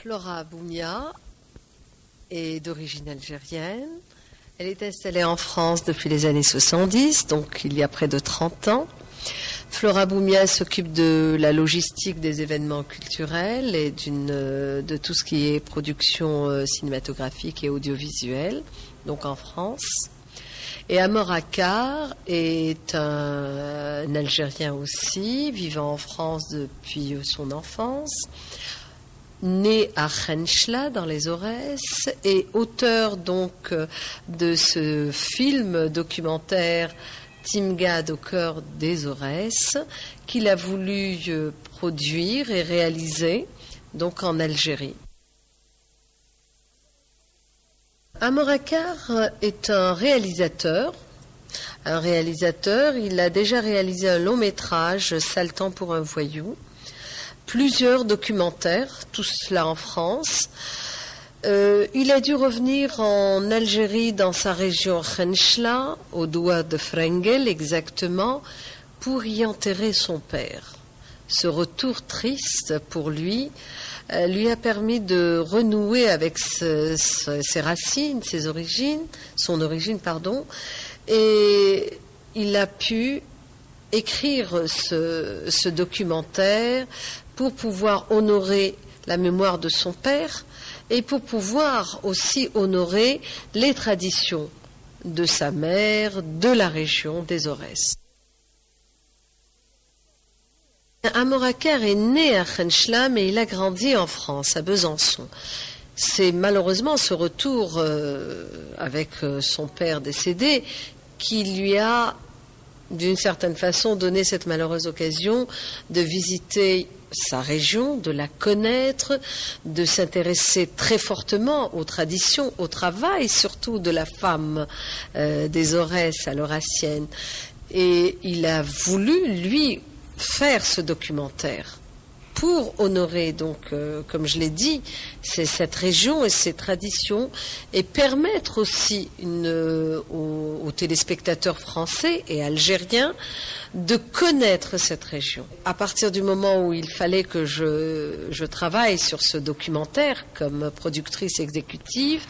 Flora Boumia est d'origine algérienne. Elle est installée en France depuis les années 70, donc il y a près de 30 ans. Flora Boumia s'occupe de la logistique des événements culturels et de tout ce qui est production cinématographique et audiovisuelle, donc en France. Et Amor Akkar est un Algérien aussi, vivant en France depuis son enfance, né à Khenchela dans les Aurès et auteur donc de ce film documentaire Timgad au cœur des Aurès qu'il a voulu produire et réaliser donc en Algérie. Amor Akkar est un réalisateur. Il a déjà réalisé un long métrage, Sale temps pour un voyou, plusieurs documentaires, tout cela en France. Il a dû revenir en Algérie, dans sa région Khenchela, au Douar de Frengel exactement, pour y enterrer son père. Ce retour triste pour lui a permis de renouer avec ses racines, son origine, et il a pu écrire ce documentaire pour pouvoir honorer la mémoire de son père et pour pouvoir aussi honorer les traditions de sa mère, de la région des Aurès. Amor Akkar est né à Khenchela, mais il a grandi en France, à Besançon. C'est malheureusement ce retour avec son père décédé qui lui a, d'une certaine façon, donné cette malheureuse occasion de visiter sa région, de la connaître, de s'intéresser très fortement aux traditions, au travail, surtout de la femme des Aurès alsacienne. Et il a voulu, lui, faire ce documentaire pour honorer, donc, comme je l'ai dit, cette région et ses traditions et permettre aussi aux téléspectateurs français et algériens de connaître cette région. À partir du moment où il fallait que je travaille sur ce documentaire comme productrice exécutive,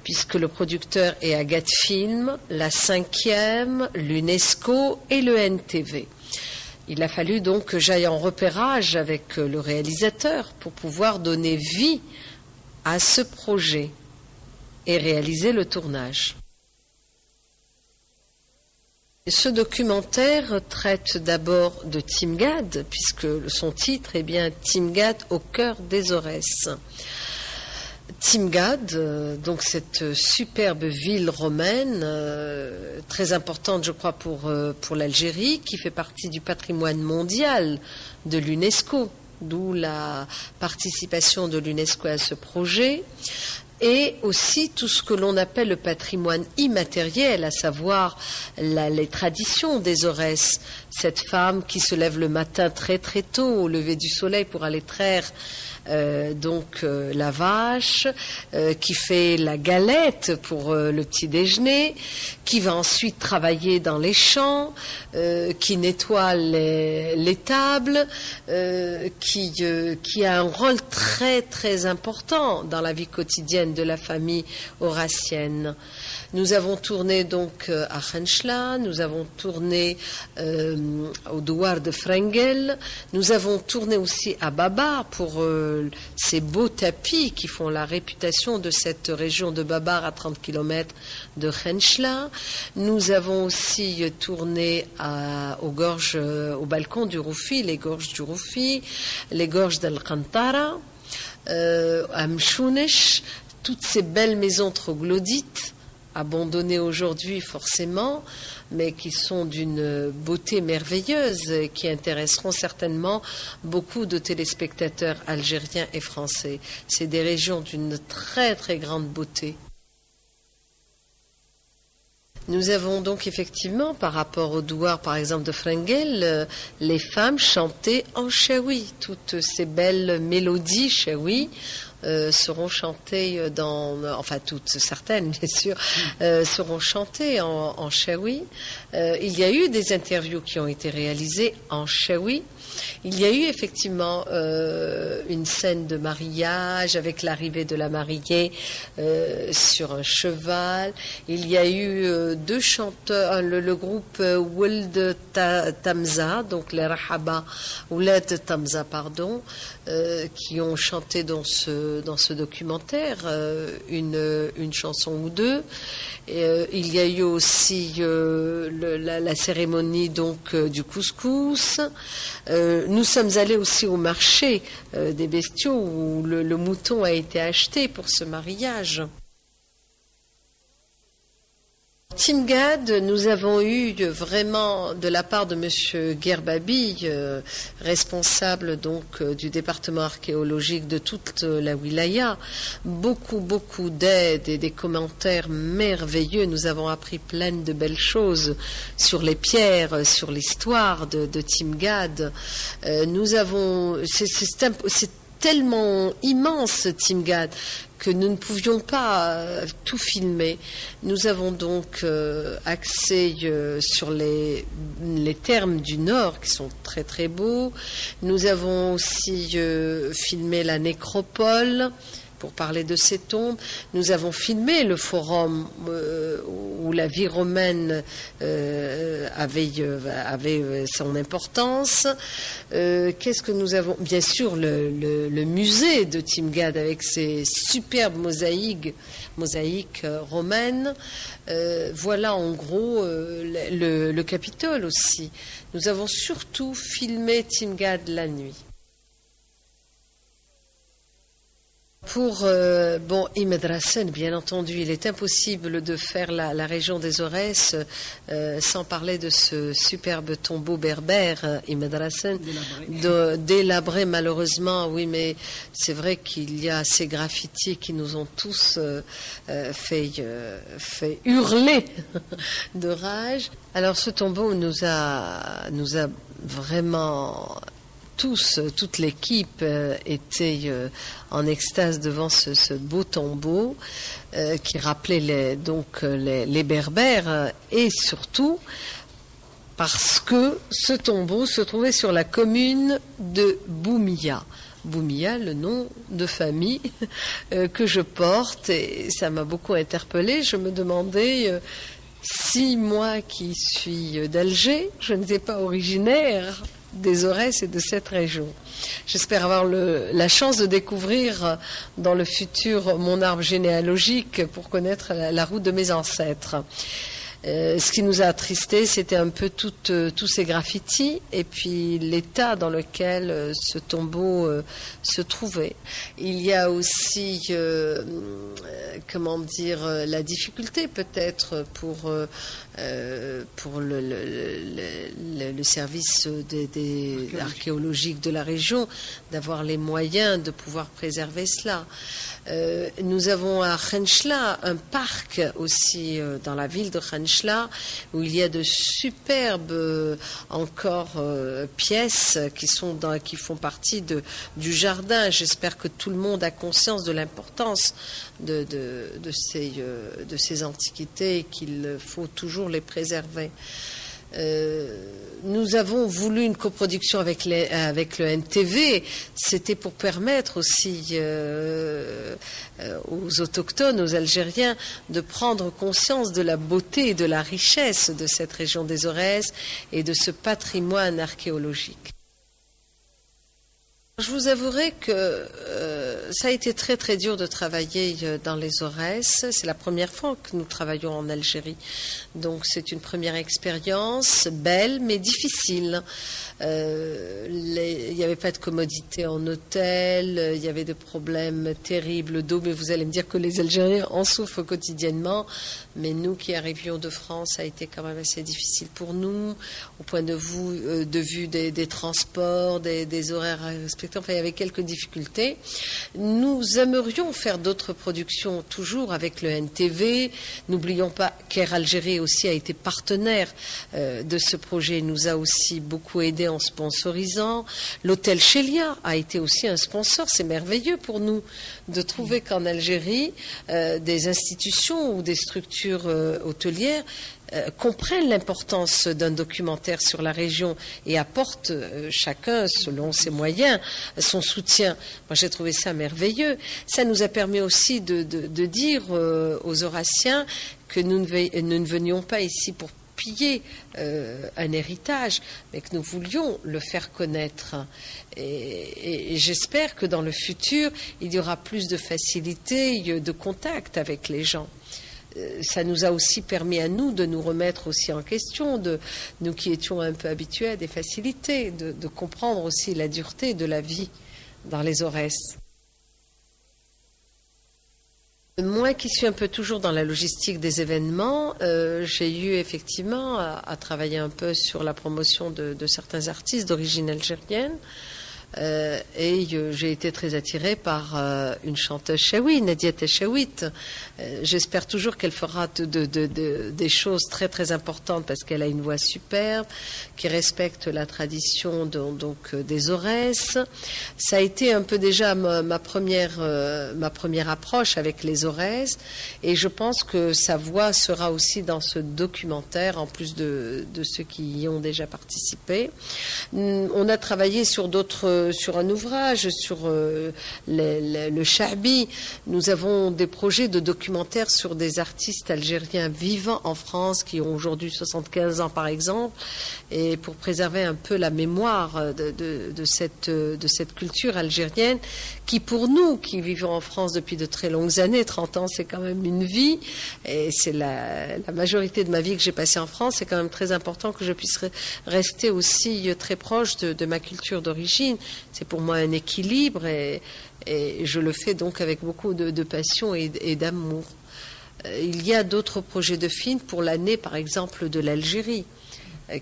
puisque le producteur est Agathe Film, la 5e, l'UNESCO et le NTV. Il a fallu donc que j'aille en repérage avec le réalisateur pour pouvoir donner vie à ce projet et réaliser le tournage. Ce documentaire traite d'abord de Timgad, puisque son titre est bien Timgad au cœur des Aurès. Timgad, donc cette superbe ville romaine, très importante je crois pour l'Algérie, qui fait partie du patrimoine mondial de l'UNESCO, d'où la participation de l'UNESCO à ce projet, et aussi tout ce que l'on appelle le patrimoine immatériel, à savoir les traditions des Aurès. Cette femme qui se lève le matin très très tôt, au lever du soleil, pour aller traire la vache, qui fait la galette pour le petit déjeuner, qui va ensuite travailler dans les champs, qui nettoie les tables, qui a un rôle très très important dans la vie quotidienne de la famille aurassienne. Nous avons tourné donc à Khenchela, nous avons tourné au Douar de Frengel, nous avons tourné aussi à Babar pour ces beaux tapis qui font la réputation de cette région de Babar à 30 km de Khenchela. Nous avons aussi tourné au balcon du Roufi, les gorges du Roufi, les gorges d'Al-Qantara, à Mchounesh, toutes ces belles maisons troglodytes, abandonnées aujourd'hui forcément, mais qui sont d'une beauté merveilleuse et qui intéresseront certainement beaucoup de téléspectateurs algériens et français. C'est des régions d'une très très grande beauté. Nous avons donc effectivement, par rapport au douar par exemple de Frengel, les femmes chantaient en chaoui, toutes ces belles mélodies chaoui, seront chantées enfin toutes, certaines bien sûr, seront chantées en chaoui. Il y a eu des interviews qui ont été réalisées en chaoui. Il y a eu effectivement une scène de mariage avec l'arrivée de la mariée sur un cheval. Il y a eu deux chanteurs, le groupe Ould Tamza, donc les Rahaba Ouled Tamza, pardon, qui ont chanté dans ce documentaire une chanson ou deux. Il y a eu aussi la cérémonie donc du couscous. Nous sommes allés aussi au marché des bestiaux où le mouton a été acheté pour ce mariage. Timgad, nous avons eu vraiment de la part de Monsieur Gerbabi, responsable donc du département archéologique de toute la wilaya, beaucoup d'aide et des commentaires merveilleux. Nous avons appris plein de belles choses sur les pierres, sur l'histoire de Timgad. C'est tellement immense Timgad que nous ne pouvions pas tout filmer. Nous avons donc axé sur les termes du Nord qui sont très très beaux. Nous avons aussi filmé la nécropole pour parler de ces tombes. Nous avons filmé le forum où la vie romaine avait son importance. Qu'est-ce que nous avons? Bien sûr, le musée de Timgad avec ses superbes mosaïques romaines. Voilà en gros le Capitole aussi. Nous avons surtout filmé Timgad la nuit. Pour Imad Rassen, bien entendu, il est impossible de faire la région des Aurès sans parler de ce superbe tombeau berbère, Imad Rassen, délabré malheureusement, oui, mais c'est vrai qu'il y a ces graffitis qui nous ont tous fait hurler de rage. Alors ce tombeau nous a vraiment... toute l'équipe était en extase devant ce beau tombeau qui rappelait les Berbères, et surtout parce que ce tombeau se trouvait sur la commune de Boumia. Boumia, le nom de famille que je porte, et ça m'a beaucoup interpellée. Je me demandais si moi qui suis d'Alger, je n'étais pas originaire des Aurès et de cette région. J'espère avoir la chance de découvrir dans le futur mon arbre généalogique pour connaître la route de mes ancêtres. Ce qui nous a attristés, c'était un peu tous ces graffitis et puis l'état dans lequel ce tombeau se trouvait. Il y a aussi, la difficulté peut-être pour le service archéologique de la région d'avoir les moyens de pouvoir préserver cela. Nous avons à Khenchla un parc aussi dans la ville de Khenchla où il y a de superbes pièces qui font partie du jardin. J'espère que tout le monde a conscience de l'importance de ces antiquités et qu'il faut toujours les préserver. Nous avons voulu une coproduction avec le NTV. C'était pour permettre aussi aux autochtones, aux Algériens, de prendre conscience de la beauté et de la richesse de cette région des Aurès et de ce patrimoine archéologique. Je vous avouerai que ça a été très très dur de travailler dans les Aurès. C'est la première fois que nous travaillons en Algérie. Donc c'est une première expérience, belle mais difficile. Il n'y avait pas de commodité en hôtel, il y avait des problèmes terribles d'eau, mais vous allez me dire que les Algériens en souffrent quotidiennement. Mais nous qui arrivions de France, ça a été quand même assez difficile pour nous, au point de vue des transports, des horaires à respecter. projecteurs. Enfin, il y avait quelques difficultés. Nous aimerions faire d'autres productions, toujours avec le NTV. N'oublions pas qu'Air Algérie aussi a été partenaire de ce projet, nous a aussi beaucoup aidé en sponsorisant. L'hôtel Chelia a été aussi un sponsor. C'est merveilleux pour nous de trouver qu'en Algérie, des institutions ou des structures hôtelières comprennent l'importance d'un documentaire sur la région et apportent chacun, selon ses moyens, son soutien. Moi, j'ai trouvé ça merveilleux. Ça nous a permis aussi de dire aux Aurassiens que nous ne venions pas ici pour piller un héritage, mais que nous voulions le faire connaître. Et j'espère que dans le futur, il y aura plus de facilité, de contact avec les gens. Ça nous a aussi permis à nous de nous remettre aussi en question, nous qui étions un peu habitués à des facilités, de comprendre aussi la dureté de la vie dans les Aurès. Moi qui suis un peu toujours dans la logistique des événements, j'ai eu effectivement à travailler un peu sur la promotion de certains artistes d'origine algérienne. Et j'ai été très attirée par une chanteuse chaoui, Nadia Techaouit. J'espère toujours qu'elle fera des choses très très importantes parce qu'elle a une voix superbe, qui respecte la tradition donc des Aurès. Ça a été un peu déjà ma première approche avec les Aurès, et je pense que sa voix sera aussi dans ce documentaire en plus de ceux qui y ont déjà participé. On a travaillé sur un ouvrage sur le Sha'bi. Nous avons des projets de documentaires sur des artistes algériens vivant en France qui ont aujourd'hui 75 ans par exemple, et pour préserver un peu la mémoire de cette culture algérienne qui, pour nous qui vivons en France depuis de très longues années, 30 ans c'est quand même une vie, et c'est la majorité de ma vie que j'ai passée en France. C'est quand même très important que je puisse rester aussi très proche de ma culture d'origine. C'est pour moi un équilibre, et je le fais donc avec beaucoup de passion et d'amour. Il y a d'autres projets de films pour l'année, par exemple, de l'Algérie,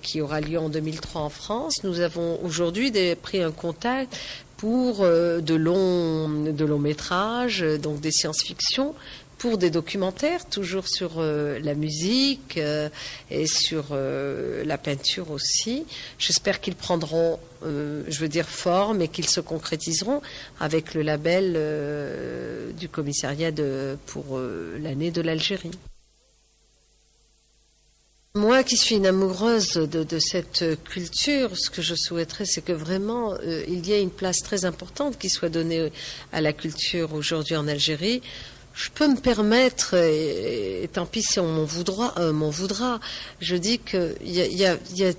qui aura lieu en 2003 en France. Nous avons aujourd'hui pris un contact pour de longs métrages, donc des science-fiction, pour des documentaires, toujours sur la musique et sur la peinture aussi. J'espère qu'ils prendront, forme, et qu'ils se concrétiseront avec le label du commissariat pour l'année de l'Algérie. Moi qui suis une amoureuse de cette culture, ce que je souhaiterais, c'est que vraiment il y ait une place très importante qui soit donnée à la culture aujourd'hui en Algérie. Je peux me permettre, et tant pis si on m'en voudra, je dis qu'il y a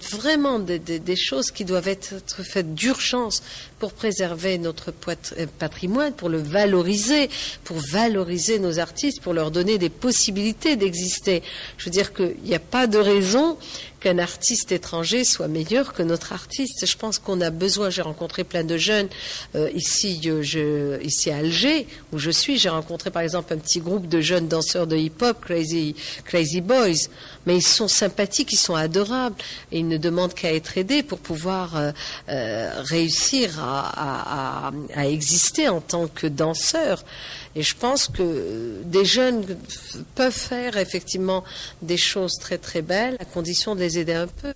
vraiment des choses qui doivent être faites d'urgence pour préserver notre patrimoine, pour le valoriser, pour valoriser nos artistes, pour leur donner des possibilités d'exister. Je veux dire qu'il n'y a pas de raison qu'un artiste étranger soit meilleur que notre artiste. Je pense qu'on a besoin, j'ai rencontré plein de jeunes ici à Alger, où je suis, j'ai rencontré par exemple un petit groupe de jeunes danseurs de hip-hop, Crazy Boys, mais ils sont sympathiques, ils sont adorables, et ils ne demandent qu'à être aidés pour pouvoir réussir à exister en tant que danseurs. Et je pense que des jeunes peuvent faire effectivement des choses très très belles, à condition de les aider un peu.